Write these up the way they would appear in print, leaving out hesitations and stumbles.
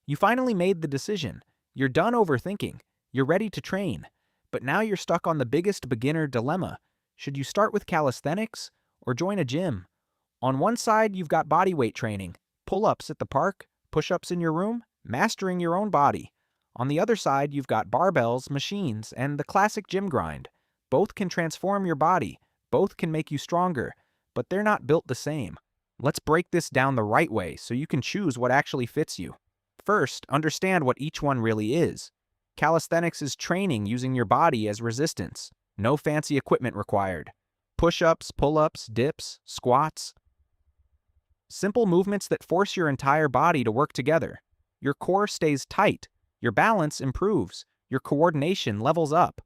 You finally made the decision. You're done overthinking. You're ready to train. But now you're stuck on the biggest beginner dilemma. Should you start with calisthenics or join a gym? On one side, you've got bodyweight training, pull-ups at the park, push-ups in your room, mastering your own body. On the other side, you've got barbells, machines, and the classic gym grind. Both can transform your body. Both can make you stronger, but they're not built the same. Let's break this down the right way so you can choose what actually fits you. First, understand what each one really is. Calisthenics is training using your body as resistance. No fancy equipment required. Push-ups, pull-ups, dips, squats. Simple movements that force your entire body to work together. Your core stays tight. Your balance improves. Your coordination levels up.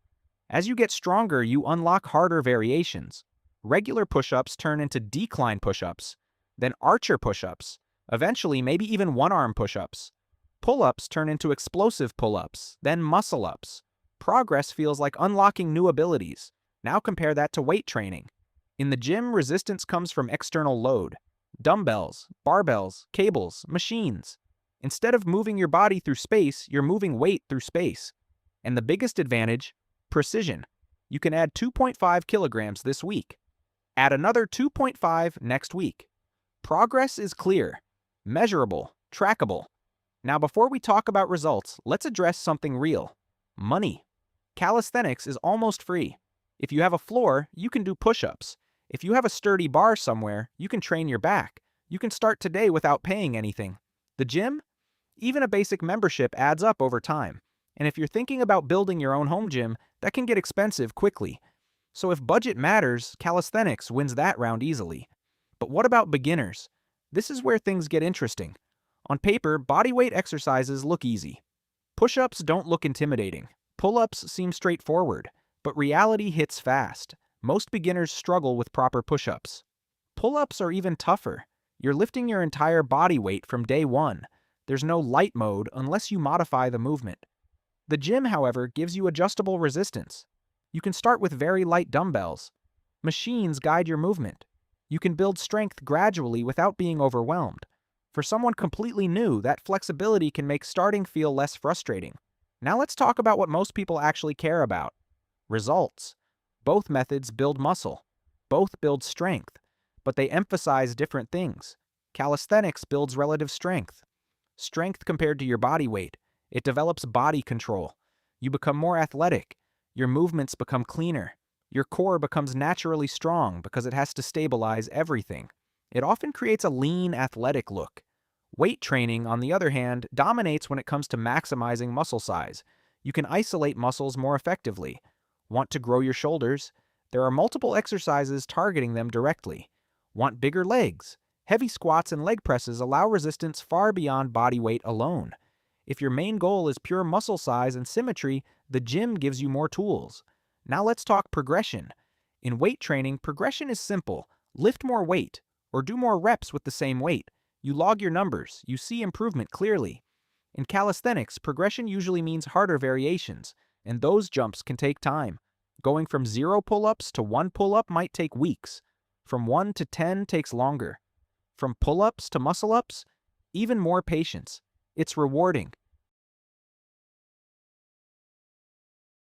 As you get stronger, you unlock harder variations. Regular push-ups turn into decline push-ups, then archer push-ups, eventually maybe even one-arm push-ups. Pull-ups turn into explosive pull-ups, then muscle-ups. Progress feels like unlocking new abilities. Now compare that to weight training. In the gym, resistance comes from external load. Dumbbells, barbells, cables, machines. Instead of moving your body through space, you're moving weight through space. And the biggest advantage? Precision. You can add 2.5 kilograms this week. Add another 2.5 next week. Progress is clear, measurable, trackable. Now before we talk about results, let's address something real. Money. Calisthenics is almost free. If you have a floor, you can do push-ups. If you have a sturdy bar somewhere, you can train your back. You can start today without paying anything. The gym? Even a basic membership adds up over time. And if you're thinking about building your own home gym, that can get expensive quickly. So if budget matters, calisthenics wins that round easily. But what about beginners? This is where things get interesting. On paper, bodyweight exercises look easy. Push-ups don't look intimidating. Pull-ups seem straightforward. But reality hits fast. Most beginners struggle with proper push-ups. Pull-ups are even tougher. You're lifting your entire body weight from day one. There's no light mode unless you modify the movement. The gym, however, gives you adjustable resistance. You can start with very light dumbbells. Machines guide your movement. You can build strength gradually without being overwhelmed. For someone completely new, that flexibility can make starting feel less frustrating. Now let's talk about what most people actually care about. Results. Both methods build muscle. Both build strength. But they emphasize different things. Calisthenics builds relative strength. Strength compared to your body weight. It develops body control. You become more athletic. Your movements become cleaner. Your core becomes naturally strong because it has to stabilize everything. It often creates a lean, athletic look. Weight training, on the other hand, dominates when it comes to maximizing muscle size. You can isolate muscles more effectively. Want to grow your shoulders? There are multiple exercises targeting them directly. Want bigger legs? Heavy squats and leg presses allow resistance far beyond body weight alone. If your main goal is pure muscle size and symmetry, the gym gives you more tools. Now let's talk progression. In weight training, progression is simple. Lift more weight, or do more reps with the same weight. You log your numbers, you see improvement clearly. In calisthenics, progression usually means harder variations, and those jumps can take time. Going from 0 pull-ups to 1 pull-up might take weeks. From 1 to 10 takes longer. From pull-ups to muscle-ups, even more patience. It's rewarding,